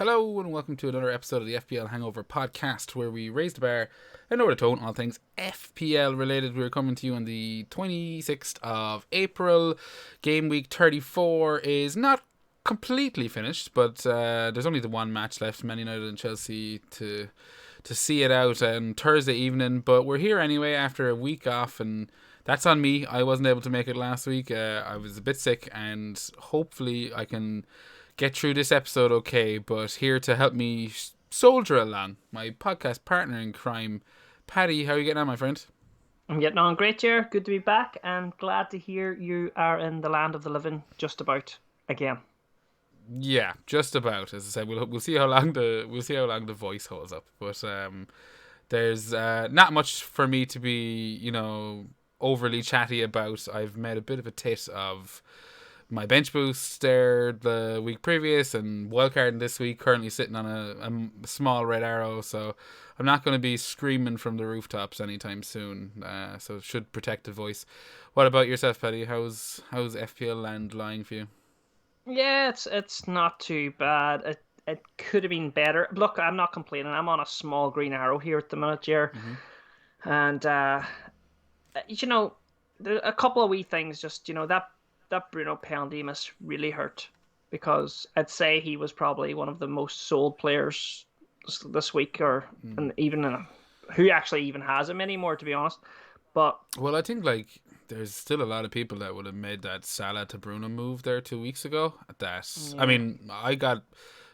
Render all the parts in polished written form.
Hello and welcome to another episode of the FPL Hangover podcast, where we raise the bar and lower the tone on all things FPL related. We're coming to you on the 26th of April. Game week 34 is not completely finished, but there's only the one match left, Man United and Chelsea, to see it out on Thursday evening. But we're here anyway after a week off, and that's on me. I wasn't able to make it last week. I was a bit sick, and hopefully I can get through this episode okay. But here to help me soldier along, my podcast partner in crime, Paddy. How are you getting on, my friend? I'm getting on great, Jer. Good to be back, and glad to hear you are in the land of the living just about again. Yeah, just about. As I said, we'll see how long the voice holds up. But there's not much for me to be overly chatty about. I've made a bit of a tit of my bench boost there the week previous and wildcard this week, currently sitting on a small red arrow, so I'm not going to be screaming from the rooftops anytime soon, so it should protect the voice. What about yourself, Paddy? How's FPL land lying for you? Yeah, it's not too bad. It could have been better. Look, I'm not complaining. I'm on a small green arrow here at the minute, Jer. And there a couple of wee things. Just that Bruno penalty must really hurt, because I'd say he was probably one of the most sold players this week, and even who actually even has him anymore, to be honest. But well, I think there's still a lot of people that would have made that Salah to Bruno move there 2 weeks ago. I mean, I got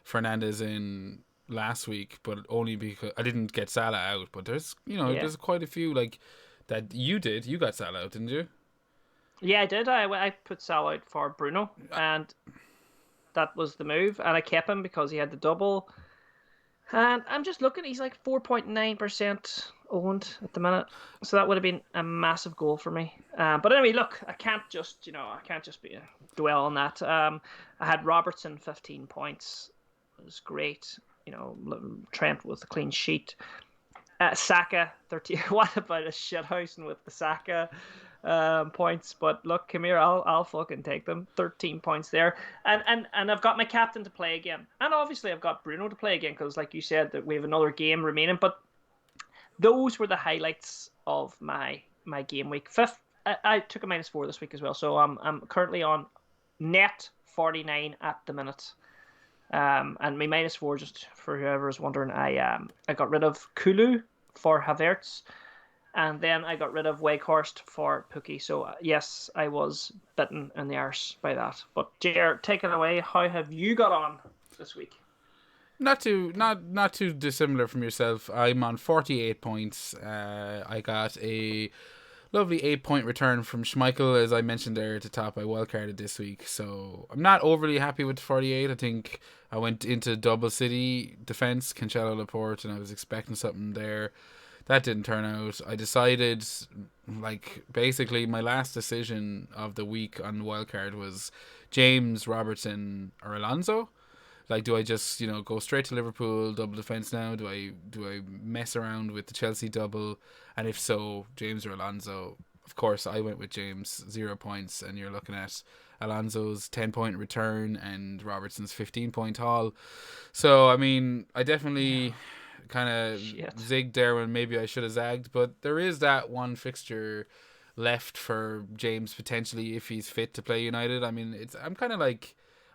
Fernandes in last week, but only because I didn't get Salah out. But there's there's quite a few that you did. You got Salah out, didn't you? Yeah, I did. I put Salah out for Bruno, and that was the move. And I kept him because he had the double. And I'm just looking; he's like 4.9% owned at the minute, so that would have been a massive goal for me. But anyway, look, I can't just dwell on that. I had Robertson 15 points. It was great. Trent with a clean sheet. Saka 13. What about a shithousing with the Saka points? But look, come here, I'll fucking take them. 13 points there, and I've got my captain to play again, and obviously I've got Bruno to play again, because like you said, that we have another game remaining. But those were the highlights of my game week. Fifth, I took a -4 this week as well, so I'm currently on net 49 at the minute. And my -4, just for whoever is wondering, I got rid of Kulu for Havertz, and then I got rid of Weghorst for Pukki. So yes, I was bitten in the arse by that. But Jer, take it away. How have you got on this week? Not too dissimilar from yourself. I'm on 48 points. I got a lovely 8-point return from Schmeichel, as I mentioned there at the top. I wildcarded this week, so I'm not overly happy with 48. I think I went into double City defense, Cancelo, Laporte, and I was expecting something there. That didn't turn out. I decided, basically my last decision of the week on wildcard was James, Robertson, or Alonso. Do I just go straight to Liverpool double defense now? Do I mess around with the Chelsea double? And if so, James or Alonso? Of course, I went with James, 0 points, and you're looking at Alonso's 10-point return and Robertson's 15-point haul. So I mean, I definitely kind of zigged there when maybe I should have zagged, but there is that one fixture left for James potentially if he's fit to play United. I mean, I'm kind of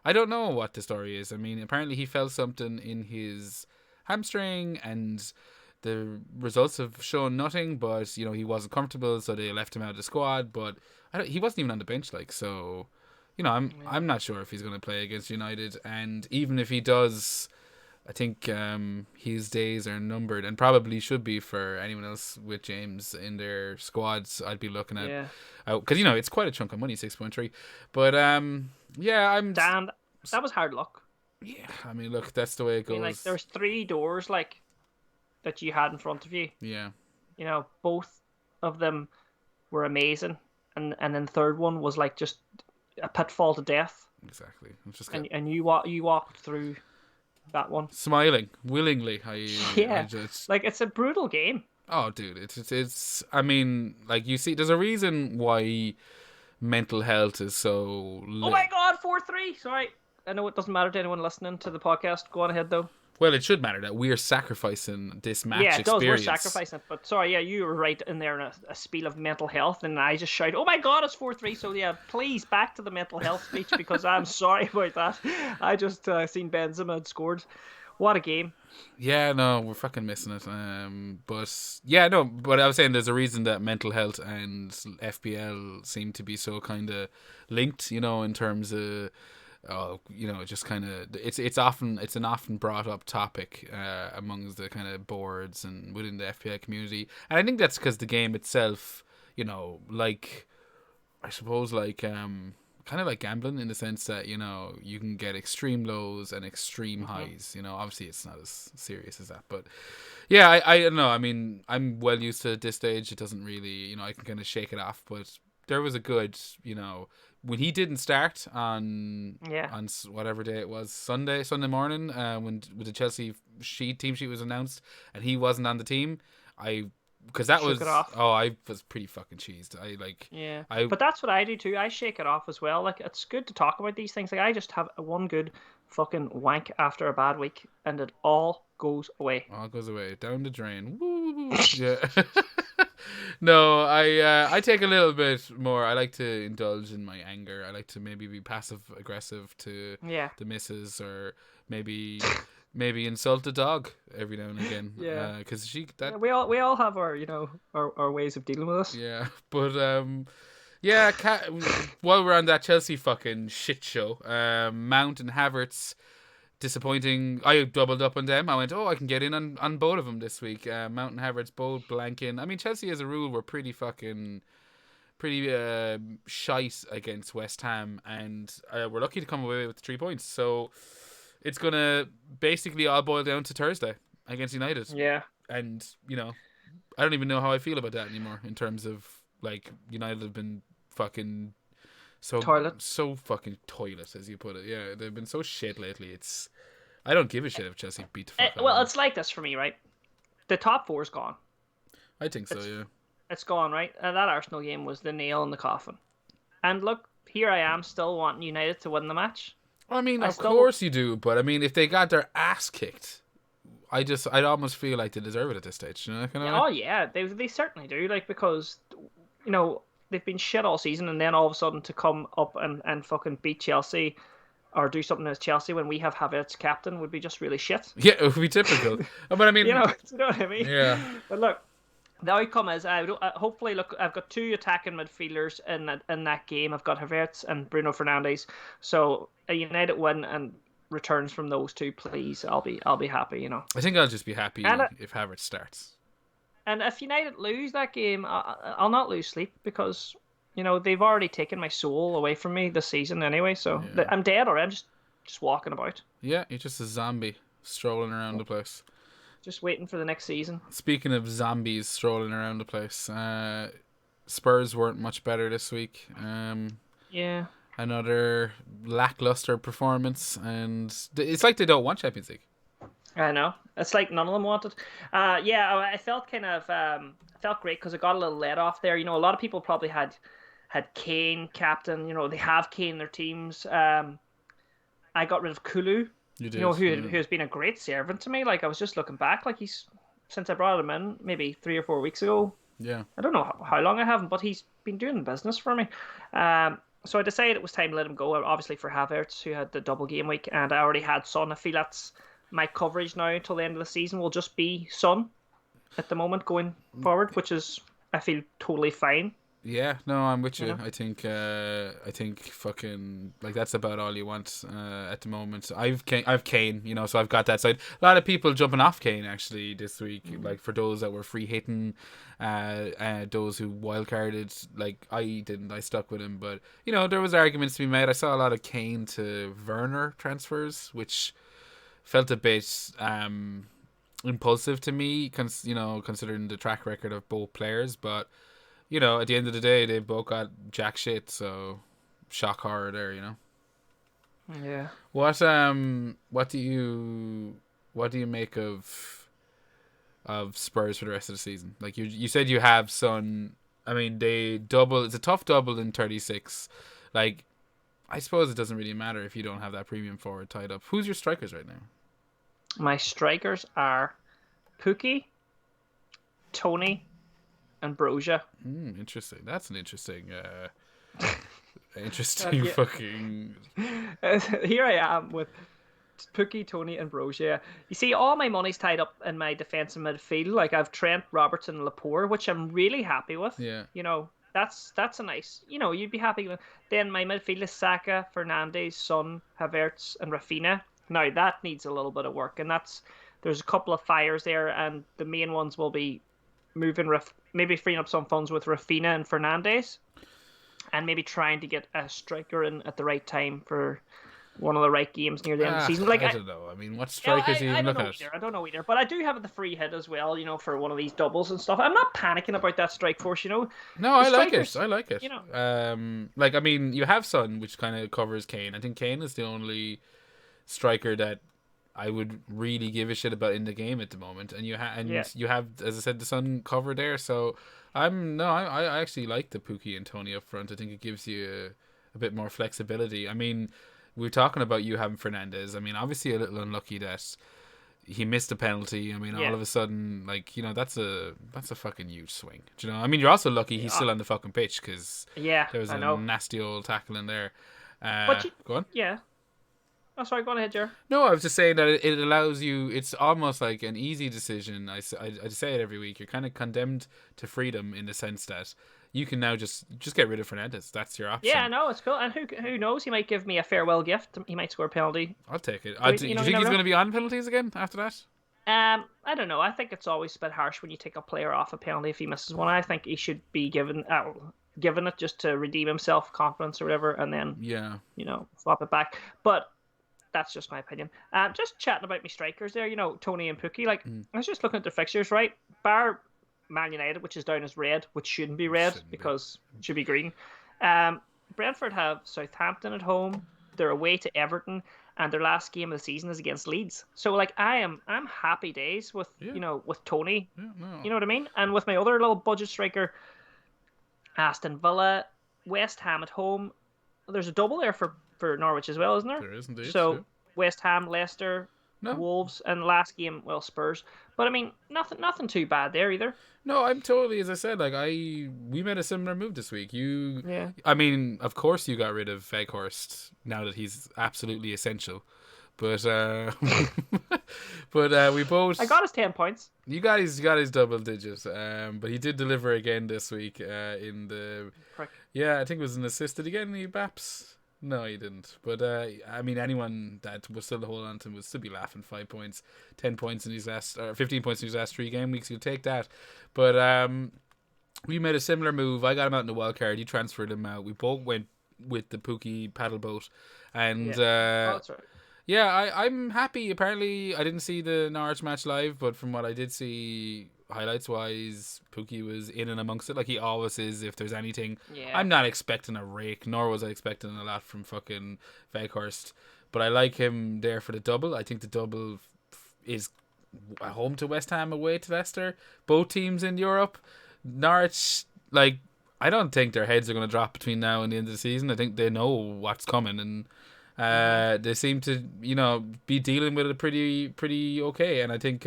I don't know what the story is. I mean, apparently he felt something in his hamstring, and the results have shown nothing, but he wasn't comfortable, so they left him out of the squad. But he wasn't even on the bench, so I'm not sure if he's going to play against United. And even if he does, I think his days are numbered, and probably should be for anyone else with James in their squads. I'd be looking at because it's quite a chunk of money, 6.3. But yeah, I'm damn. That was hard luck. Yeah, I mean, look, that's the way it goes. I mean, there's 3 doors that you had in front of you. Yeah. Both of them were amazing, and then the third one was just a pitfall to death. Exactly. And you walked through that one smiling willingly. It's a brutal game. Oh, dude, it's. I mean, you see, there's a reason why mental health is so. Oh my God, 4-3. Sorry. I know it doesn't matter to anyone listening to the podcast. Go on ahead though. Well, it should matter that we're sacrificing this match Yeah, it does. We're experience. sacrificing it, but sorry, yeah, you were right in there in a spiel of mental health, and I just shout, "Oh my God, it's 4-3!" So yeah, please back to the mental health speech because I'm sorry about that. I just seen Benzema had scored. What a game! Yeah, no, we're fucking missing it. But yeah, no, but I was saying there's a reason that mental health and FPL seem to be so kind of linked. In terms of, just kind of it's an often brought up topic amongst the kind of boards and within the FPL community, and I think that's because the game itself, like I suppose kind of like gambling in the sense that you can get extreme lows and extreme highs. Obviously it's not as serious as that, but yeah, I don't know. I mean, I'm well used to it at this stage. It doesn't really, I can kind of shake it off. But there was a good, when he didn't start on whatever day it was, Sunday morning, when the Chelsea team sheet was announced and he wasn't on the team, because that was I was pretty fucking cheesed. But that's what I do too. I shake it off as well. Like, it's good to talk about these things. Like, I just have one good fucking wank after a bad week, and it all goes away. All goes away down the drain. Woo. Yeah. No, I take a little bit more. I like to indulge in my anger. I like to maybe be passive aggressive to the missus, or maybe insult the dog every now and again. Yeah, because we all have our our ways of dealing with this. Yeah, but yeah. While we're on that Chelsea fucking shit show, Mount and Havertz, disappointing. I doubled up on them. I went, I can get in on both of them this week. Mount and Havertz both blanking. I mean, Chelsea as a rule were pretty shite against West Ham, and we're lucky to come away with 3 points. So it's going to basically all boil down to Thursday against United. Yeah. And, I don't even know how I feel about that anymore in terms of, like, United have been fucking so fucking toilet, as you put it. Yeah, they've been so shit lately. I don't give a shit if Chelsea beat the fuck out of them. Well, it's like this for me, right? The top four's gone. I think so, yeah. It's gone, right? And that Arsenal game was the nail in the coffin. And look, here I am still wanting United to win the match. I mean, of course you do, but I mean, if they got their ass kicked, I'd almost feel like they deserve it at this stage. Oh yeah, they certainly do. Like, because they've been shit all season, and then all of a sudden to come up and fucking beat Chelsea or do something as Chelsea when we have Havertz captain would be just really shit. Yeah, it would be typical. But I mean, you know what I mean? Yeah. But look, the outcome is hopefully I've got two attacking midfielders in that game. I've got Havertz and Bruno Fernandes. So a United win and returns from those two, please. I'll be happy. I think I'll just be happy if Havertz starts. And if United lose that game, I'll not lose sleep because they've already taken my soul away from me this season anyway. So I'm dead, or I'm just walking about. Yeah, you're just a zombie strolling around the place. Just waiting for the next season. Speaking of zombies strolling around the place, Spurs weren't much better this week. Yeah. Another lackluster performance, and it's like they don't want Champions League. I know. It's like none of them wanted. I felt kind of felt great because I got a little let off there. A lot of people probably had Kane captain. They have Kane in their teams. I got rid of Kulu. You did, who has been a great servant to me. Like, I was just looking back, like, he's since I brought him in maybe 3 or 4 weeks ago. Yeah. I don't know how long I haven't, but he's been doing the business for me. So I decided it was time to let him go. Obviously for Havertz, who had the double game week, and I already had Son. I feel that's my coverage now until the end of the season will just be Son at the moment going forward, which is, I feel, totally fine. Yeah, no, I'm with you. I think fucking, like, that's about all you want at the moment. I've Kane, so I've got that side. A lot of people jumping off Kane actually this week, like for those that were free hitting, those who wildcarded. Like, I didn't, I stuck with him, but there was arguments to be made. I saw a lot of Kane to Werner transfers, which felt a bit impulsive to me, considering the track record of both players, but. At the end of the day, they both got jack shit, so shock horror there, Yeah. What do you make of Spurs for the rest of the season? Like, you said you have Son. I mean, they double. It's a tough double in 36. Like, I suppose it doesn't really matter if you don't have that premium forward tied up. Who's your strikers right now? My strikers are Pookie, Tony, and Broja. Interesting. That's an interesting, interesting Yeah. fucking. Here I am with Pookie, Tony, and Broja. You see, all my money's tied up in my defense and midfield. Like I've Trent, Robertson, and Laporte, which I'm really happy with. Yeah. You know, that's a nice. You know, you'd be happy with. Then my midfield is Saka, Fernandes, Son, Havertz, and Rafinha. Now that needs a little bit of work, and there's a couple of fires there, and the main ones will be moving maybe freeing up some funds with Rafinha and Fernandes, and maybe trying to get a striker in at the right time for one of the right games near the end of the season. Like I don't know. I mean, what strikers do you even look at? I don't know either. But I do have the free hit as well, you know, for one of these doubles and stuff. I'm not panicking about that strike force, you know. No, I like it. I like it. You know. Like, I mean, you have Son, which kind of covers Kane. I think Kane is the only striker that I would really give a shit about in the game at the moment. And you have, as I said, the Son cover there. So I actually like the Pookie and Tony up front. I think it gives you a bit more flexibility. I mean, we're talking about you having Fernandes. I mean, obviously a little unlucky that he missed a penalty. I mean, all of a sudden, like, you know, that's a fucking huge swing. Do you know? I mean, you're also lucky he's still on the fucking pitch because there was a nasty old tackle in there. Go on. Yeah. Oh, sorry, go on ahead, Jer. No, I was just saying that it allows you. It's almost like an easy decision. I say it every week. You're kind of condemned to freedom in the sense that you can now just get rid of Fernandes. That's your option. Yeah, no, it's cool. And who knows? He might give me a farewell gift. He might score a penalty. I'll take it. Do you think he's going to be on penalties again after that? I don't know. I think it's always a bit harsh when you take a player off a penalty if he misses one. I think he should be given it just to redeem himself, confidence or whatever, and then swap it back. But that's just my opinion. Just chatting about my strikers there. You know, Tony and Pookie. Like I was just looking at their fixtures, right? Bar Man United, which is down as red, which shouldn't be red because it should be green. Brentford have Southampton at home. They're away to Everton, and their last game of the season is against Leeds. So like I'm happy days with with Tony. Yeah, no. You know what I mean? And with my other little budget striker, Aston Villa, West Ham at home. There's a double there for Norwich as well, isn't there? There is indeed. So West Ham, Leicester, Wolves, and last game, Spurs. But I mean, nothing too bad there either. No, I'm totally, as I said, like we made a similar move this week. I mean, of course you got rid of Weghorst now that he's absolutely essential. But we both. I got his 10 points. You got his double digits. But he did deliver again this week. In the. Prick. Yeah, I think it was an assist. Did he get any Baps? No, he didn't. But I mean, anyone that was still to hold on to him would still be laughing. 5 points, 10 points in his last, or 15 points in his last 3 game weeks. You'll take that. But we made a similar move. I got him out in the wild card. You transferred him out. We both went with the Pookie paddle boat, and that's right. Yeah, I'm happy. Apparently, I didn't see the Norwich match live, but from what I did see, highlights wise, Pookie was in and amongst it like he always is. If there's anything, I'm not expecting a rake, nor was I expecting a lot from fucking Weghorst. But I like him there for the double. I think the double is at home to West Ham, away to Leicester. Both teams in Europe. Norwich, like, I don't think their heads are going to drop between now and the end of the season. I think they know what's coming, and they seem to, be dealing with it pretty okay. And I think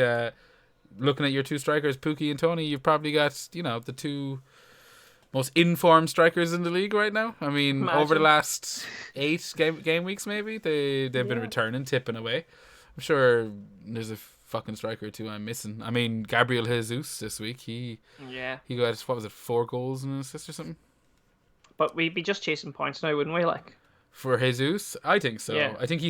looking at your 2 strikers, Pookie and Tony, you've probably got, the 2 most informed strikers in the league right now. I mean, over the last 8 game weeks, maybe they've been returning, tipping away. I'm sure there's a fucking striker or 2 I'm missing. I mean, Gabriel Jesus this week, he got, what was it, 4 goals and an assist or something. But we'd be just chasing points now, wouldn't we? Like, for Jesus, I think so. Yeah. I think he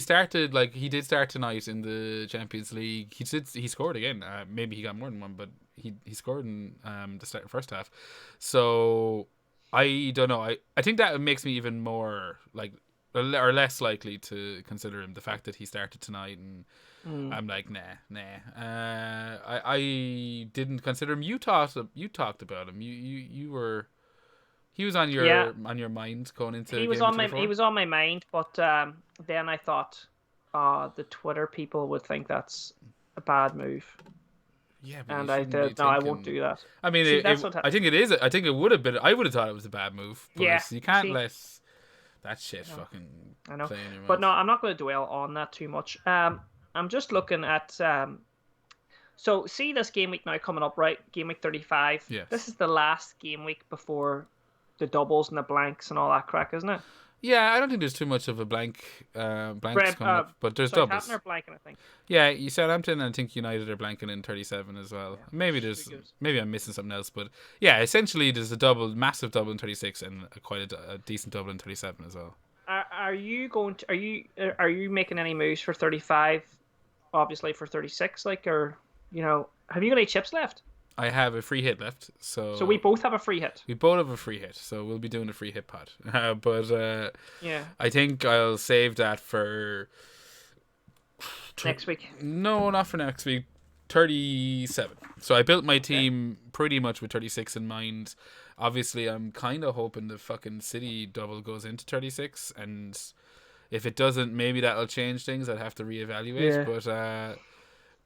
did start tonight in the Champions League. He scored again. Maybe he got more than one, but he scored in the first half. So I don't know. I think that makes me even more or less likely to consider him. The fact that he started tonight, and I'm like, nah. I didn't consider him. You talked about him. You were. He was on your mind going into. He was on my mind, but then I thought, the Twitter people would think that's a bad move. Yeah, but and I thought, no, I won't do that. I mean, I think it is. I think it would have been. I would have thought it was a bad move. But you can't let That shit fucking I know. playing your But mind. no, I'm not going to dwell on that too much. I'm just looking at so see this game week now coming up, right? Game week 35. Yes. This is the last game week before the doubles and the blanks and all that crack, isn't it? Yeah, I don't think there's too much of a blanks coming up, but there's Southampton doubles. are blanking, I think. Yeah, you Southampton and I think United are blanking in 37 as well. Yeah, Maybe I'm missing something else, but yeah, essentially there's a massive double in 36 and a decent double in 37 as well. Are you going to are you making any moves for 35? Obviously for 36, like, or have you got any chips left? I have a free hit left, so we both have a free hit. we both have a free hit, so we'll be doing a free hit pod. But Yeah, I think I'll save that for next week. no, not for next week. 37. So I built my team pretty much with 36 in mind. Obviously, I'm kind of hoping the fucking City double goes into 36, and if it doesn't, maybe that'll change things. I'd have to reevaluate. Yeah.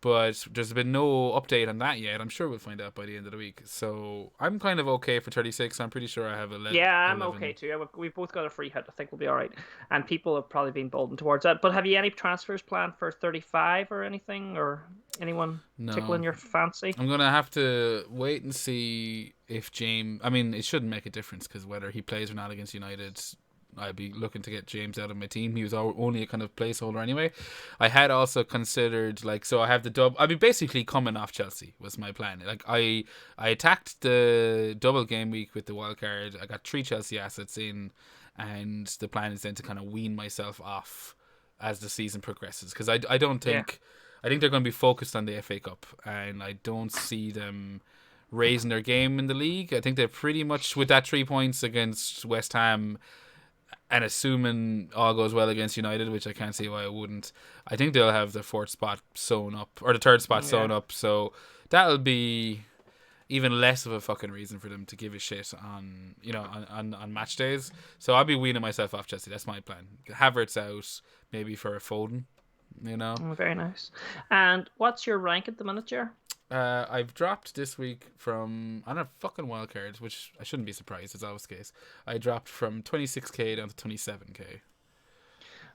But there's been no update on that yet. I'm sure we'll find out by the end of the week. So I'm kind of okay for 36. I'm pretty sure I have 11. Yeah, I'm okay too. We've both got a free hit. I think we'll be all right. And people have probably been bolting towards that. But have you any transfers planned for 35 or anything? Or anyone tickling your fancy? I'm going to have to wait and see if James... I mean, it shouldn't make a difference because whether he plays or not against United... I'd be looking to get James out of my team. He was only a kind of placeholder anyway. I had also considered, so I have the double. I'd be basically coming off Chelsea was my plan. I attacked the double game week with the wildcard. I got 3 Chelsea assets in, and the plan is then to kind of wean myself off as the season progresses. Because I don't think... Yeah. I think they're going to be focused on the FA Cup, and I don't see them raising their game in the league. I think they're pretty much, with that 3 points against West Ham... And assuming all goes well against United, which I can't see why it wouldn't, I think they'll have the 4th spot sewn up, or the 3rd spot sewn up. So that'll be even less of a fucking reason for them to give a shit on on match days. So I'll be weaning myself off Chelsea. That's my plan. Havertz out, maybe for a Foden. Very nice. And what's your rank at the minute, Jer? I've dropped this week from on a fucking wildcard, which I shouldn't be surprised. It's always the case. I dropped from 26k down to 27k.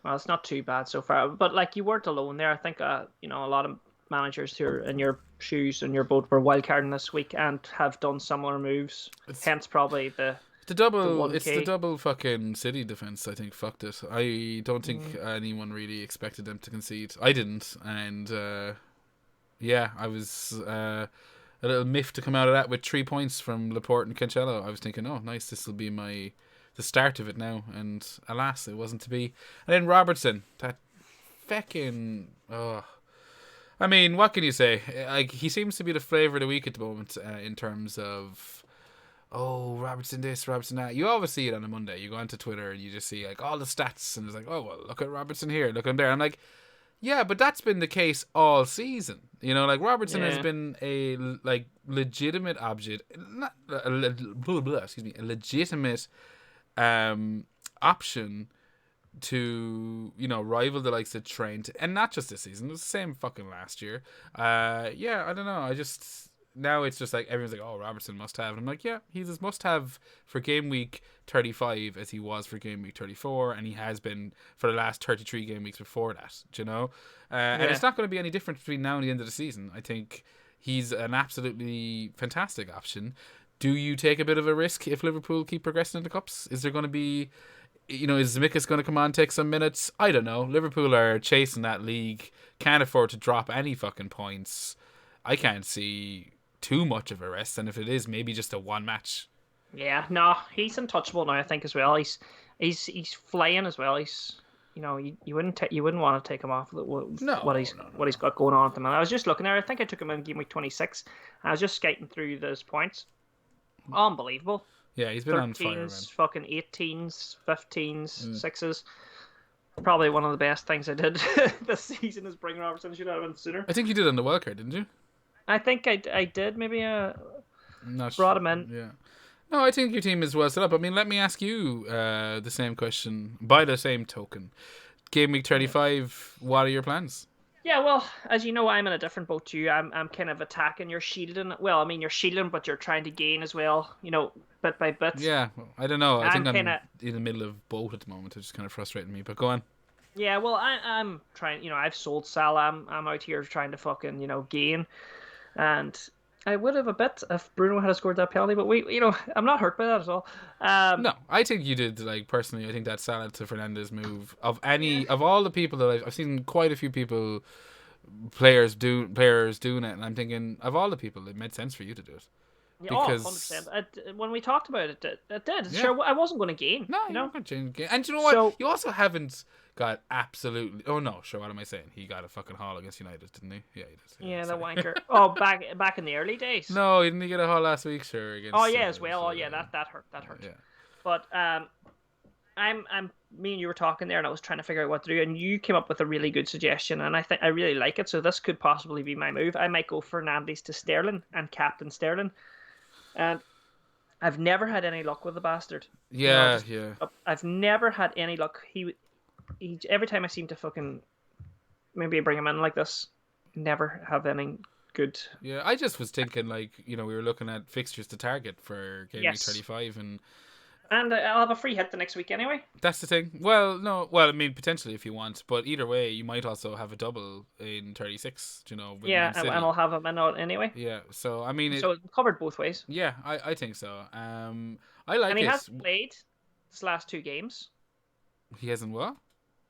Well, it's not too bad so far. But you weren't alone there. I think a lot of managers who are in your shoes and your boat were wildcarding this week and have done similar moves. Hence, probably the double. The it's the double fucking City defense. I think fucked it. I don't think anyone really expected them to concede. I didn't, and. Yeah, I was a little miffed to come out of that with 3 points from Laporte and Cancelo. I was thinking, oh, nice, this will be the start of it now. And alas, it wasn't to be. And then Robertson, that fucking... Oh. I mean, what can you say? He seems to be the flavour of the week at the moment in terms of... Oh, Robertson this, Robertson that. You always see it on a Monday. You go onto Twitter and you just see all the stats. And it's like, oh, well, look at Robertson here, look at him there. I'm like... Yeah, but that's been the case all season. Robertson has been a legitimate legitimate option to rival the likes of Trent, and not just this season. It was the same fucking last year. I don't know. Now it's just everyone's like, oh, Robertson must have. And I'm like, yeah, he's as must have for game week 35 as he was for game week 34, and he has been for the last 33 game weeks before that, and it's not going to be any different between now and the end of the season. I think he's an absolutely fantastic option. Do you take a bit of a risk if Liverpool keep progressing in the cups? Is there going to be, is Zmikas going to come on, take some minutes? I don't know. Liverpool are chasing that league, can't afford to drop any fucking points. I can't see too much of a rest, and if it is, maybe just a one match. Yeah, no, he's untouchable now, I think, as well. He's flying as well. He's you wouldn't want to take him off what he's got going on at the moment. I was just looking there. I think I took him in game week 26. I was just skating through those points. Unbelievable. Yeah, he's been 13s, on fire, man. Fucking 18s, 15s, 6s. Probably one of the best things I did this season is bring Robertson. Should have been sooner. I think you did on the wildcard, didn't you? I think I did. Maybe brought him in. Yeah. No, I think your team is well set up. I mean, let me ask you the same question by the same token. Game week 35, what are your plans? Yeah, well, as you know, I'm in a different boat to you. I'm kind of attacking. You're shielding. Well, I mean, you're shielding, but you're trying to gain as well. Bit by bit. Yeah, I don't know. I I'm think kind I'm of in the middle of both at the moment, which is kind of frustrating me. But go on. yeah. Well, I'm trying. I've sold Salah. I'm out here trying to fucking gain, and I would have a bit if Bruno had scored that penalty. But I'm not hurt by that at all. Um, No, I think you did. Like personally, I think that Salah to Fernandez move yeah, of all the people that I've seen quite a few people players doing it, and I'm thinking of all the people, it made sense for you to do it yeah. Oh, 100%. because When we talked about it, it did. yeah, Sure, I wasn't going to gain. no, you're not going to change the game. And you know what? So You also haven't got absolutely. Oh no, sure. What am I saying? He got a fucking haul against United, didn't he? Yeah, he did. Yeah, yeah, the sorry. wanker. Oh, back in the early days. No, didn't he get a haul last week? Sure, Oh against. yeah, as well. Oh yeah, that hurt. That hurt. Yeah. But me and you were talking there, and I was trying to figure out what to do, and you came up with a really good suggestion, and I think I really like it. So this could possibly be my move. I might go Fernandes to Sterling and captain Sterling, and I've never had any luck with the bastard. Yeah, yeah. I've never had any luck. He every time I seem to fucking maybe bring him in like this, never have any good. Yeah, I just was thinking, like, we were looking at fixtures to target for game week Yes, 35, and and I'll have a free hit the next week anyway. that's the thing. Well, no, well, I mean, potentially if you want, but either way, you might also have a double in 36, with Yeah, Man City. and I'll have him in out anyway. Yeah, so, I mean, So it's covered both ways. yeah, I think so. I like And he it. hasn't played his last two games. He hasn't what?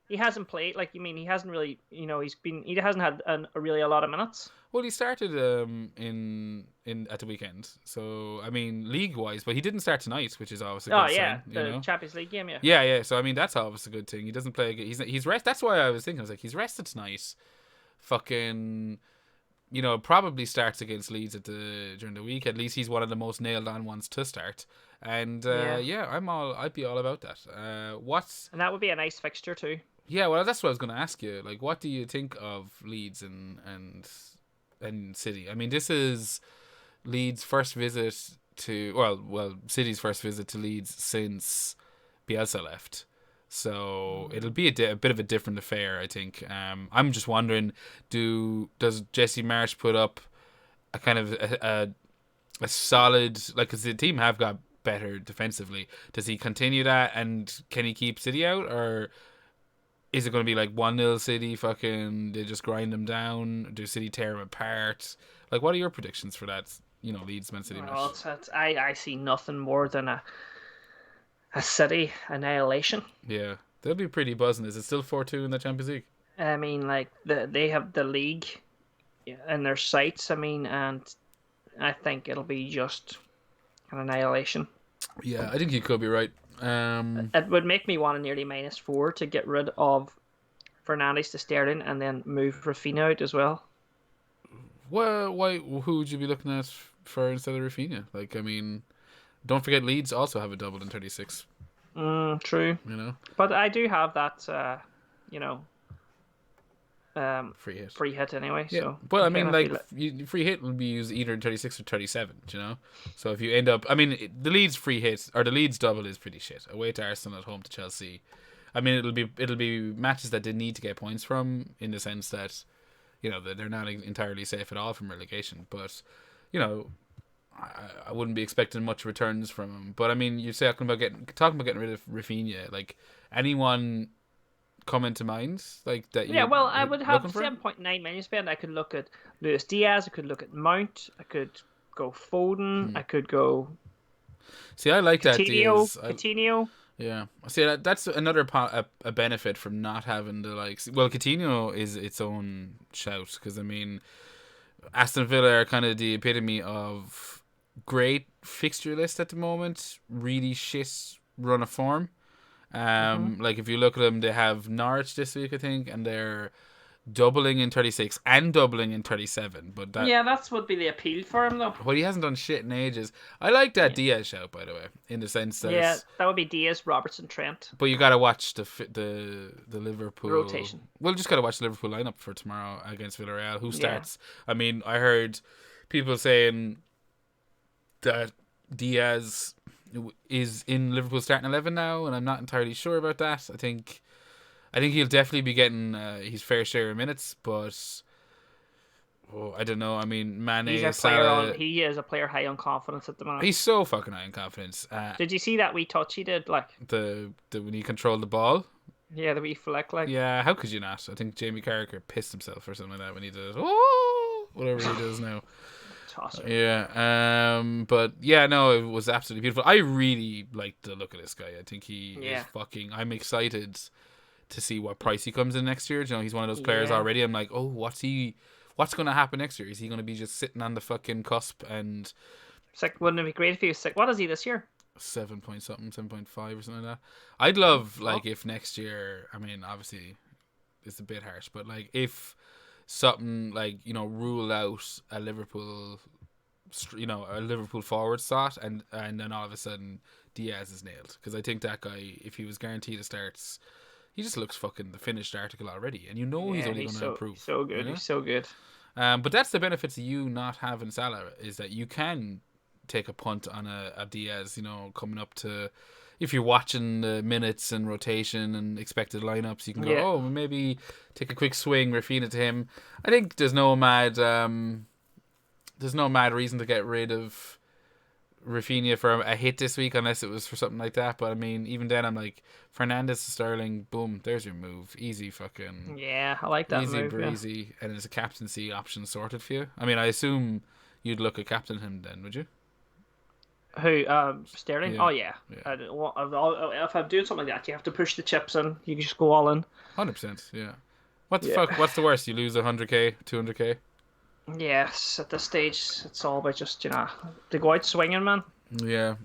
He hasn't played. Like, you mean he hasn't really, he hasn't had really a lot of minutes. Well, he started in at the weekend, so I mean league wise, but he didn't start tonight, which is always a Oh good yeah, sign. the Champions League game, yeah. Yeah, yeah. So I mean that's always a good thing. He doesn't play. He's rest. That's why I was thinking. I was like, he's rested tonight. Fucking, probably starts against Leeds during the week. At least he's one of the most nailed on ones to start. And yeah, I'd be all about that. And that would be a nice fixture too. Yeah, well, that's what I was going to ask you. Like, what do you think of Leeds and City? I mean, this is Leeds' first visit to City's first visit to Leeds since Bielsa left. So it'll be a bit of a different affair, I think. I'm just wondering, does Jesse Marsch put up a kind of a solid, like, because the team have got better defensively. Does he continue that, and can he keep City out, or is it going to be like 1-0 City, fucking they just grind them down? Do City tear them apart? Like, what are your predictions for that? Leeds Man City match. Well, I see nothing more than a City annihilation. Yeah, they'll be pretty buzzing. Is it still 4-2 in the Champions League? I mean, like they have the league in their sights. I mean, and I think it'll be just an annihilation. Yeah, I think you could be right. It would make me want a nearly -4 to get rid of Fernandes to Sterling and then move Rafinha out as well. Well, why? Who would you be looking at for instead of Rafinha? Like, I mean, don't forget Leeds also have a double in 36. True. But I do have that, free hit anyway. Yeah. So Well, I mean, like, free hit will be used either in 36 or 37, So if you end up... I mean, the Leeds free hit, or the Leeds double is pretty shit. Away to Arsenal, at home to Chelsea. I mean, it'll be matches that they need to get points from, in the sense that, that they're not entirely safe at all from relegation. But, I wouldn't be expecting much returns from him. But, I mean, you're talking about getting rid of Rafinha. Like, anyone come into mind, like that? Yeah, well, I would have 7.9 million spend. I could look at Luis Diaz. I could look at Mount. I could go Foden. I could go. See, I like that Diaz. Coutinho. Yeah, see that's another a benefit from not having the likes. Well, Coutinho is its own shout, because I mean, Aston Villa are kind of the epitome of great fixture list at the moment. Really shit run of form. Like, if you look at them, they have Norwich this week, I think, and they're doubling in 36 and doubling in 37. But that's would be the appeal for him, though. Well, he hasn't done shit in ages. I like that Diaz shout, by the way, in the sense that that would be Diaz, Robertson, Trent. But you got to watch the Liverpool rotation. Well, just got to watch the Liverpool lineup for tomorrow against Villarreal. Who starts? I mean, I heard people saying that Diaz is in Liverpool starting 11 now, and I'm not entirely sure about that. I think I think he'll definitely be getting his fair share of minutes, but I don't know. I mean, Mane, Salah. He is a player high on confidence at the moment. He's so fucking high in confidence. Did you see that wee touch he did? Like the when he controlled the ball. Yeah, the wee flick. Like yeah, how could you not? I think Jamie Carragher pissed himself or something like that when he did it. Oh, whatever he does now. Tosser. Yeah. But yeah, no, it was absolutely beautiful. I really like the look of this guy. I think he is fucking. I'm excited to see what price he comes in next year. You know, he's one of those players already. I'm like, oh, what's going to happen next year? Is he going to be just sitting on the fucking cusp and? It's like, wouldn't it be great if he was sick? What is he this year? 7.5 or something like that. I'd love if next year. I mean, obviously, it's a bit harsh, but like if something like rule out a Liverpool forward slot, and then all of a sudden Diaz is nailed, because I think that guy, if he was guaranteed a starts, he just looks fucking the finished article already, and he's only going to improve. So good, he's so good. But that's the benefits of you not having Salah, is that you can take a punt on a Diaz, coming up to, if you're watching the minutes and rotation and expected lineups, you can go, maybe take a quick swing, Rafinha to him. I think there's no mad reason to get rid of Rafinha for a hit this week, unless it was for something like that. But I mean, even then, I'm like, Fernandes to Sterling, boom, there's your move. Easy fucking. Yeah, I like that easy move. breezy, and it's a captaincy option sorted for you. I mean, I assume you'd look at captain him then, would you? Who? Sterling? Yeah. Oh yeah. If I'm doing something like that, you have to push the chips in. You can just go all in. 100%. Yeah. What the fuck? What's the worst? You lose 100k, 200k. Yes, at this stage, it's all about just to go out swinging, man. Yeah.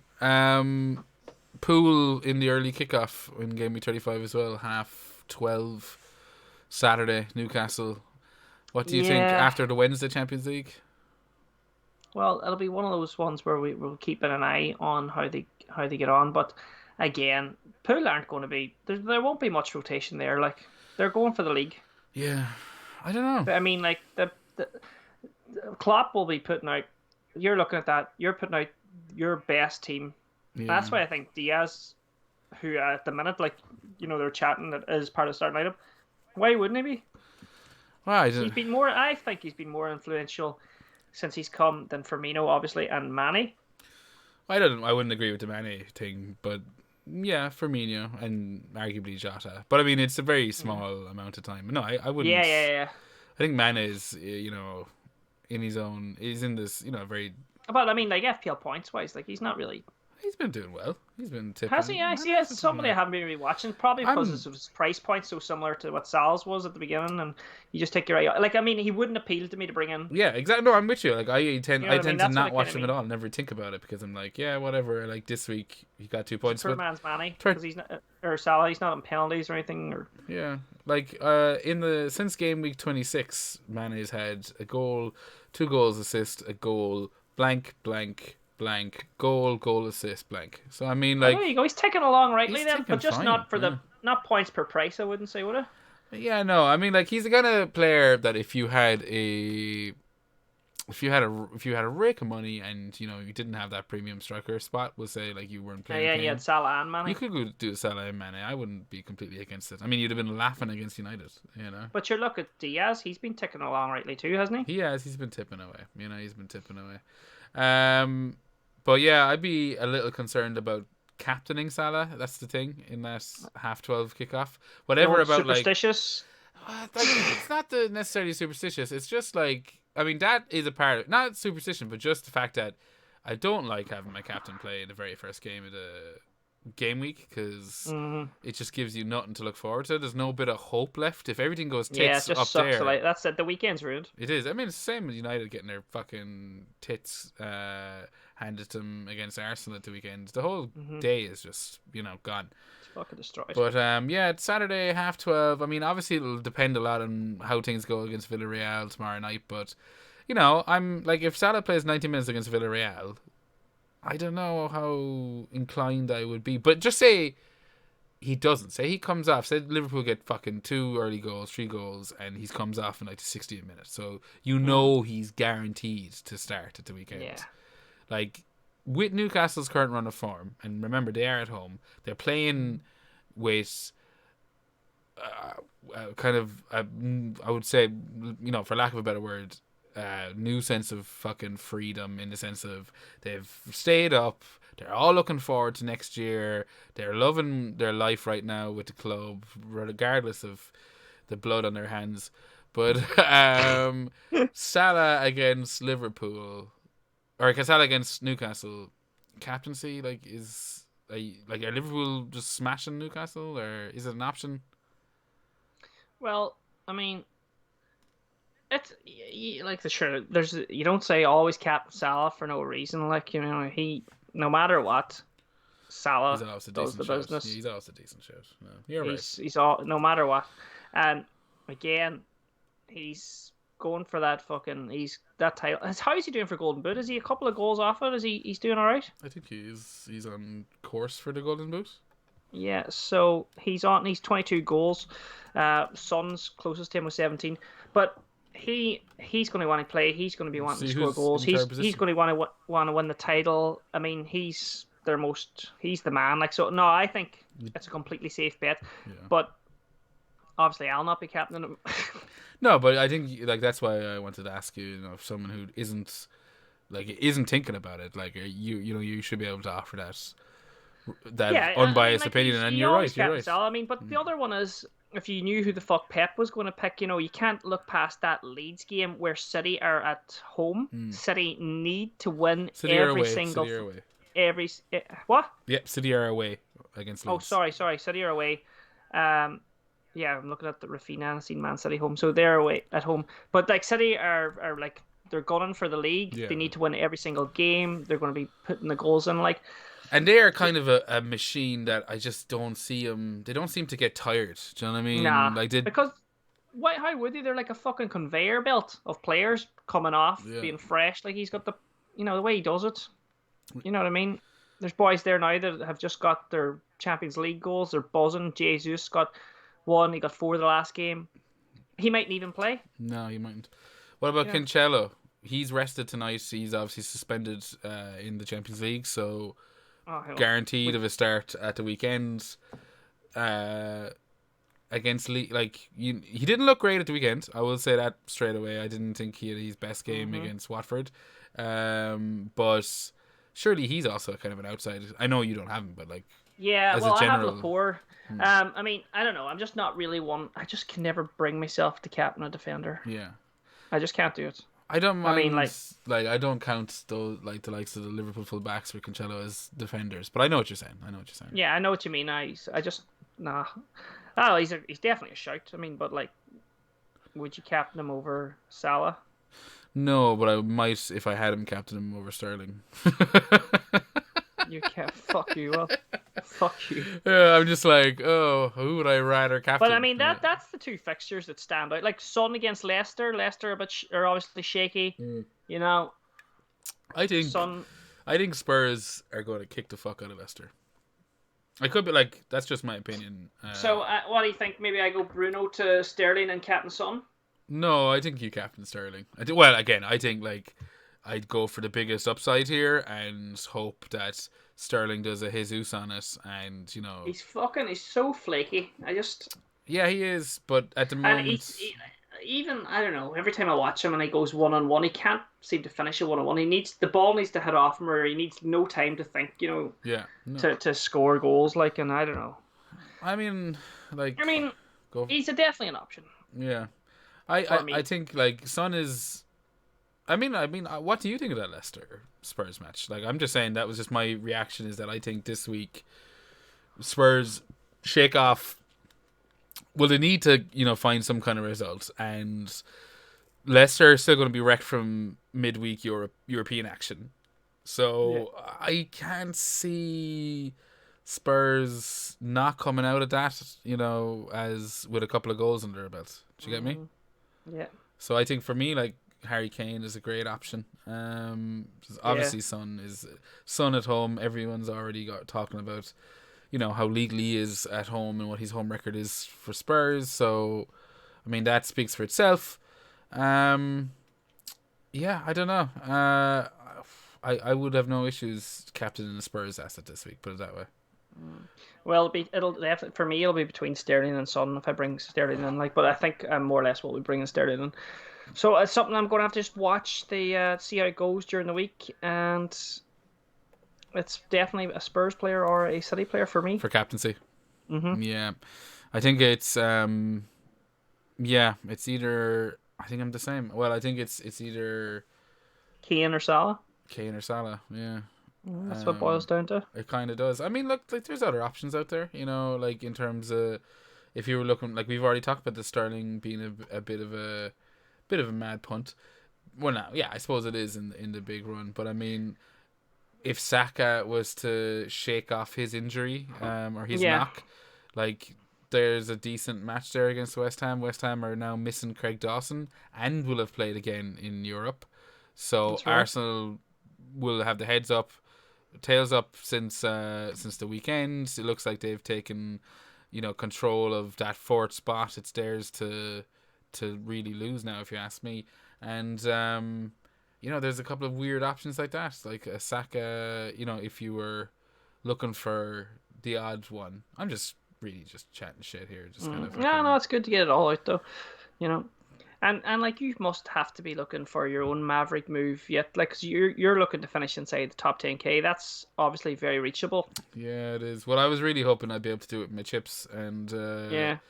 Pool in the early kickoff in game week 35 as well. 12:30 Saturday, Newcastle. What do you think after the Wednesday Champions League? Well, it'll be one of those ones where we'll keep an eye on how they get on. But again, Pool aren't going to be there won't be much rotation there. Like, they're going for the league. Yeah, I don't know. But, I mean, like the Klopp will be putting out. You're looking at that. You're putting out your best team. Yeah. That's why I think Diaz, who at the minute, like, they're chatting that is part of the starting lineup. Why wouldn't he be? Well, he's been more. I think he's been more influential since he's come than Firmino, obviously, and Manny. I wouldn't agree with the Manny thing, but yeah, Firmino and arguably Jota. But I mean, it's a very small amount of time. No, I wouldn't. Yeah. I think Manny is, in his own. He's in this, very. But I mean, like, FPL points wise, like, he's not really. He's been doing well. He's been tipping. Has he? I see. It's somebody I haven't been really watching. Probably because of his price point so similar to what Sal's was at the beginning, and you just take your eye out. Like, I mean, he wouldn't appeal to me to bring in. Yeah, exactly. No, I'm with you. Like, I tend to not watch him at all. Never think about it, because I'm like, yeah, whatever. Like, this week he got 2 points. Third man's Manny, because he's not, or Salah. He's not on penalties or anything. Or yeah, like since game week 26, Mane's had a goal, 2 goals, assist, a goal, blank, goal, assist, blank. So I mean, like, there you go. He's ticking along rightly then, but just not for not points per price. I wouldn't say, would I? Yeah, no. I mean, like, he's the kind of player that if you had a rake of money and you didn't have that premium striker spot, we'll say, like, you weren't playing. Yeah, you had Salah and Mane. You could go do Salah and Mane. I wouldn't be completely against it. I mean, you'd have been laughing against United, But you look at Diaz. He's been ticking along rightly too, hasn't he? He has. He's been tipping away. He's been tipping away. But yeah, I'd be a little concerned about captaining Salah. That's the thing in that 12:30 kickoff. Whatever about superstitious. It's not necessarily superstitious. It's just like, I mean, that is a part of, not superstition, but just the fact that I don't like having my captain play in the very first game of the game week, because it just gives you nothing to look forward to. There's no bit of hope left. If everything goes tits it just up sucks. there, Like, that's it. The weekend's ruined. It is. I mean, it's the same as United getting their fucking tits handed to them against Arsenal at the weekend. The whole day is just gone. It's fucking destroyed. But yeah, it's Saturday 12:30. I mean, obviously it'll depend a lot on how things go against Villarreal tomorrow night. But I'm like, if Salah plays 90 minutes against Villarreal, I don't know how inclined I would be. But just say he doesn't. Say he comes off. Say Liverpool get fucking 2 early goals, 3 goals, and he comes off in like the 60th minute. So he's guaranteed to start at the weekend. Yeah. Like, with Newcastle's current run of form, and remember, they are at home, they're playing with kind of I would say, for lack of a better word, new sense of fucking freedom, in the sense of they've stayed up. They're all looking forward to next year. They're loving their life right now with the club, regardless of the blood on their hands. But Salah against Liverpool, or Salah against Newcastle, captaincy, are Liverpool just smashing Newcastle, or is it an option? Well, I mean, it's sure. You don't say always cap Salah for no reason. He, no matter what, Salah does the business. Yeah, he's always a decent shot. No, you're right. He's all, no matter what, and again, he's going for that fucking. He's that title. How is he doing for Golden Boot? Is he a couple of goals off it? He's doing all right? I think he's on course for the Golden Boot. Yeah, so he's 22 goals. Son's closest to him was 17, but he's going to want to play. He's going to be wanting to score goals. He's going to want to win the title. I mean, he's the man. No, I think it's a completely safe bet. Yeah. But obviously, I'll not be captaining him. No, but I think that's why I wanted to ask you. If someone who isn't thinking about it, you should be able to offer that unbiased opinion. And you're right. I mean, but the other one is, if you knew who the fuck Pep was going to pick, you can't look past that Leeds game where City are at home. City need to win what? Yep, City are away against Leeds. Oh, sorry, City are away. Yeah, I'm looking at the Rafinha and seen Man City home, so they're away at home. But City are they're gunning for the league. Yeah. They need to win every single game. They're going to be putting the goals in. And they are kind of a machine that I just don't see them. They don't seem to get tired. Do you know what I mean? Nah, because how would they? They're like a fucking conveyor belt of players coming off, being fresh. He's got the way he does it. You know what I mean? There's boys there now that have just got their Champions League goals. They're buzzing. Jesus got 1. He got 4 the last game. He mightn't even play. No, he mightn't. What about Cancelo? He's rested tonight. He's obviously suspended in the Champions League, so guaranteed of a start at the weekend. Against he didn't look great at the weekend. I will say that straight away. I didn't think he had his best game against Watford. But surely he's also kind of an outsider. I know you don't have him, but yeah, well, I have Laporte. I mean, I don't know. I'm just not really one. I just can never bring myself to captain a defender. Yeah, I just can't do it. I don't mind. I mean, I don't count those the likes of the Liverpool fullbacks for Cancelo as defenders. But I know what you're saying. Yeah, I know what you mean. I just nah. Oh, he's definitely a shout. I mean, but would you captain him over Salah? No, but I might if I had him captain him over Sterling. You can't. Fuck you up. Fuck you. Yeah, I'm just who would I rather captain? But I mean, that's the two fixtures that stand out. Son against Leicester. Leicester are obviously shaky. I think Spurs are going to kick the fuck out of Leicester. I could be that's just my opinion. So what do you think? Maybe I go Bruno to Sterling and captain Son? No, I think you captain Sterling. I think I'd go for the biggest upside here and hope that Sterling does a Jesus on it, and he's so flaky. Yeah, he is, but at the moment, even I don't know. Every time I watch him and he goes 1-on-1, he can't seem to finish a 1-on-1. The ball needs to hit off him, or he needs no time to think. Yeah, to score goals. And I don't know. I mean, he's definitely an option. Yeah, I think Son is. I mean, what do you think of that Leicester Spurs match? I'm just saying that was just my reaction. Is that I think this week Spurs shake off. Well, they need to find some kind of result, and Leicester are still going to be wrecked from midweek European action. So I can't see Spurs not coming out of that. As with a couple of goals under their belt. Do you get me? Yeah. So I think for me, Harry Kane is a great option. Obviously, Son at home. Everyone's already talking about, how legal he is at home and what his home record is for Spurs. So, I mean, that speaks for itself. I don't know. I would have no issues captaining the Spurs asset this week. Put it that way. Well, it'll definitely for me. It'll be between Sterling and Son if I bring Sterling in. But I think more or less what we bring Sterling in. So it's something I'm going to have to just watch see how it goes during the week, and it's definitely a Spurs player or a City player for me. For captaincy. Mm-hmm. Yeah. I think it's it's either, I think I'm the same. Well, I think it's either Kane or Salah. Kane or Salah. Yeah. That's what it boils down to. It kind of does. I mean, look, like there's other options out there, like in terms of if you were looking, like we've already talked about the Sterling being a bit of a mad punt. Well, now, yeah, I suppose it is in the big run, but I mean, if Saka was to shake off his injury or his knock, like there's a decent match there against West Ham. West Ham are now missing Craig Dawson and will have played again in Europe, so That's right. Arsenal will have the tails up since the weekend. It looks like they've taken, control of that fourth spot. It's theirs to really lose now, if you ask me. And there's a couple of weird options like that, like a Saka. If you were looking for the odd one, I'm just really just chatting shit here. Just kind of. No, it's good to get it all out though. And like you must have to be looking for your own maverick move yet, like cause you're looking to finish inside the top 10k. That's obviously very reachable. Yeah, it is. Well, I was really hoping I'd be able to do it with my chips, and I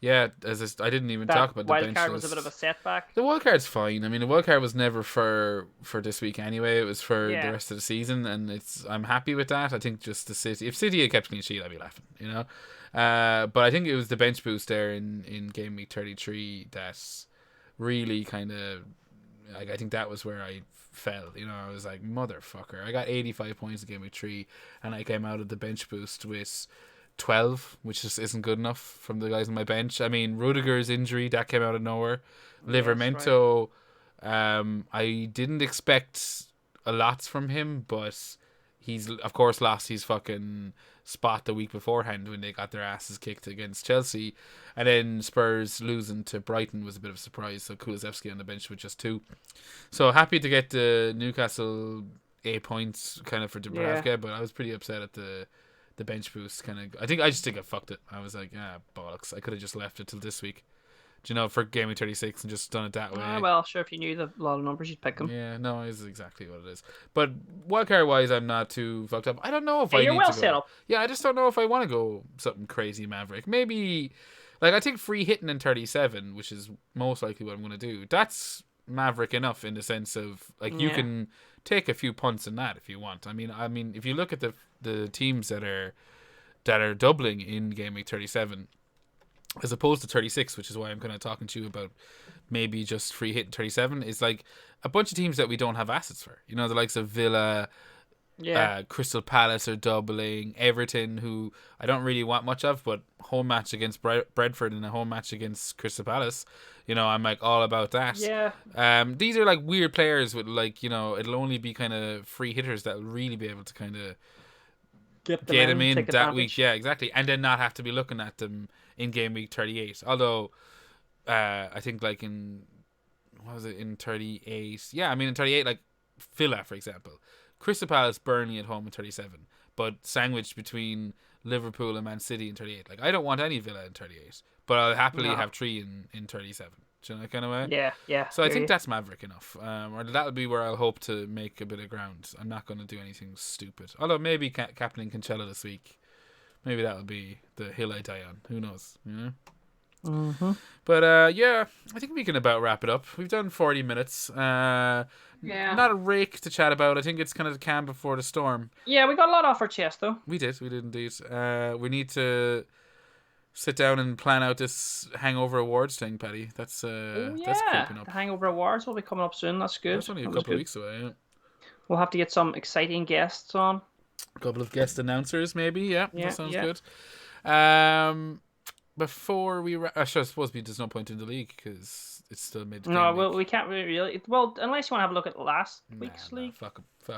didn't even talk about the bench list. Wildcard was a bit of a setback. The wildcard's fine. I mean, the wildcard was never for this week anyway. It was for the rest of the season, and I'm happy with that. I think just the City. If City had kept clean sheet, I'd be laughing. But I think it was the bench boost there in game week 33 that really kind of, like, I think that was where I fell. I was like, motherfucker. I got 85 points in game week 3, and I came out of the bench boost with 12, which just isn't good enough from the guys on my bench. I mean, Rudiger's injury, that came out of nowhere. Livermento, I didn't expect a lot from him, but he's, of course, lost his fucking spot the week beforehand when they got their asses kicked against Chelsea. And then Spurs losing to Brighton was a bit of a surprise. So Kulusevski on the bench with just 2. So happy to get the Newcastle 8 points kind of for Dubravka, but I was pretty upset at the bench boost. I think I fucked it. I was like, bollocks. I could have just left it till this week. For game week 36 and just done it that way. Well, sure, if you knew the lot of numbers, you'd pick them. Yeah, no, it's exactly what it is. But wildcard wise, I'm not too fucked up. I don't know if I you're need well to go. set up. Yeah, I just don't know if I want to go something crazy maverick. Maybe, like, I think free hitting in 37, which is most likely what I'm going to do. That's maverick enough in the sense of, like, you can take a few punts in that if you want. I mean, if you look at the teams that are doubling in game week 37, as opposed to 36, which is why I'm kind of talking to you about maybe just free hit 37, is like a bunch of teams that we don't have assets for. The likes of Villa, Crystal Palace are doubling, Everton, who I don't really want much of, but home match against Brentford and a home match against Crystal Palace, I'm like all about that. Yeah. These are like weird players with, like, it'll only be kind of free hitters that will really be able to kind of get them in that week. Yeah, exactly. And then not have to be looking at them in game week 38. Although, I think like in 38? Yeah, I mean in 38, like Villa, for example. Crystal Palace, Burnley at home in 37. But sandwiched between Liverpool and Man City in 38. Like, I don't want any Villa in 38. But I'll happily have 3 in 37. Do you know that kind of way? Yeah. So I think that's maverick enough. Or that'll be where I'll hope to make a bit of ground. I'm not going to do anything stupid. Although maybe captaining Cancelo this week. Maybe that'll be the hill I die on. Who knows? But I think we can about wrap it up. We've done 40 minutes. Not a rake to chat about. I think it's kind of the calm before the storm. Yeah, we got a lot off our chest though. We did indeed. We need to sit down and plan out this Hangover Awards thing, Paddy. That's creeping up. The Hangover Awards will be coming up soon. That's good. That's only a couple of weeks away. Yeah. We'll have to get some exciting guests on. A couple of guest announcers, maybe. Yeah, that sounds good. Before we, I suppose there's no point in the league because it's still mid. No, well, we can't really. Well, unless you want to have a look at last week's league. Fuck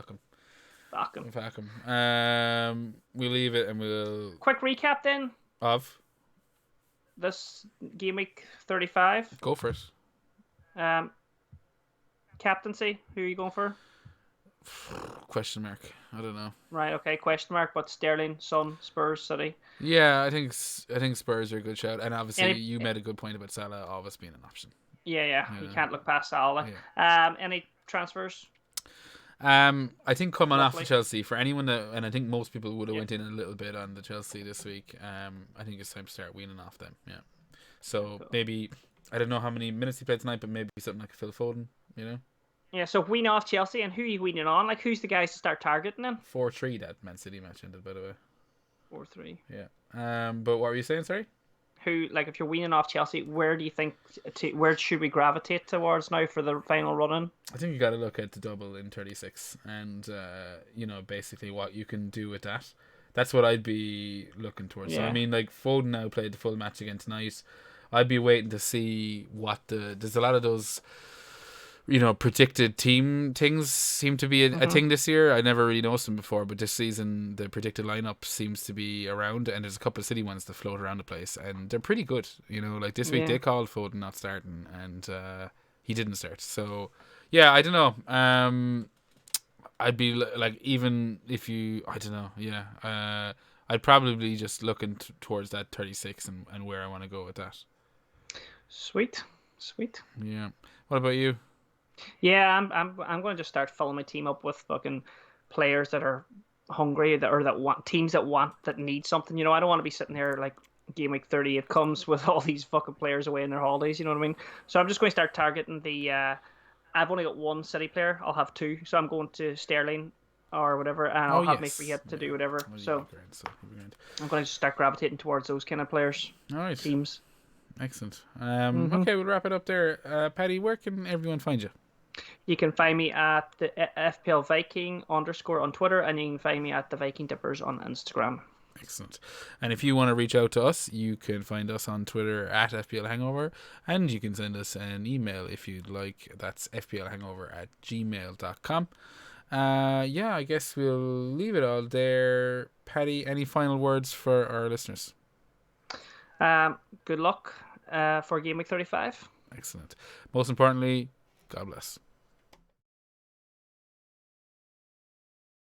them. We'll leave it and we'll. Quick recap then. Of. This game week 35. Go for it. Captaincy. Who are you going for? Question mark. I don't know. Right, okay, question mark, but Sterling, Son, Spurs, City. Yeah, I think Spurs are a good shout, and obviously Any, you made a good point about Salah always being an option. yeah, You you know? can't look past Salah. Yeah. Any transfers, I think coming off the roughly? Chelsea, for anyone that, and I think most people would have went in a little bit on the Chelsea this week. I think it's time to start weaning off them. Yeah. So Cool. maybe I don't know how many minutes he played tonight, but maybe something like Phil Foden. You know, Yeah, so wean off Chelsea, and who are you weaning on? Like, who's the guys to start targeting then? 4-3 that Man City match ended, by the way. 4-3. Yeah. But what were you saying? Sorry. Who, like, if you're weaning off Chelsea, where do you think, where should we gravitate towards now for the final run-in? I think you got to look at the double in 36, and basically what you can do with that. That's what I'd be looking towards. Yeah. So I mean, like Foden now played the full match again tonight. I'd be waiting to see what there's a lot of those, predicted team things seem to be a thing this year. I never really noticed them before, but this season the predicted lineup seems to be around, and there's a couple of City ones that float around the place, and they're pretty good. Like this week they called Foden not starting, and he didn't start. So yeah, I don't know. I'd be like, even if I don't know. Yeah, I'd probably just looking towards that 36 and where I want to go with that. Sweet. Yeah. What about you? Yeah, I'm going to just start filling my team up with fucking players that are hungry, that want teams that need something. I don't want to be sitting here like game week 30. It comes with all these fucking players away in their holidays. You know what I mean? So I'm just going to start targeting the. I've only got one City player. I'll have two, so I'm going to Sterling or whatever, and I'll have my free hit to do whatever. So I'm going to just start gravitating towards those kind of players. All right. Teams. Excellent. Okay, we'll wrap it up there. Paddy, where can everyone find you? You can find me at the FPL Viking _ on Twitter, and you can find me at the Viking Dippers on Instagram. Excellent. And if you want to reach out to us, you can find us on Twitter at fplhangover, and you can send us an email if you'd like. That's fplhangover@gmail.com. I guess we'll leave it all there. Paddy, any final words for our listeners? Good luck for game week 35. Excellent. Most importantly, God bless.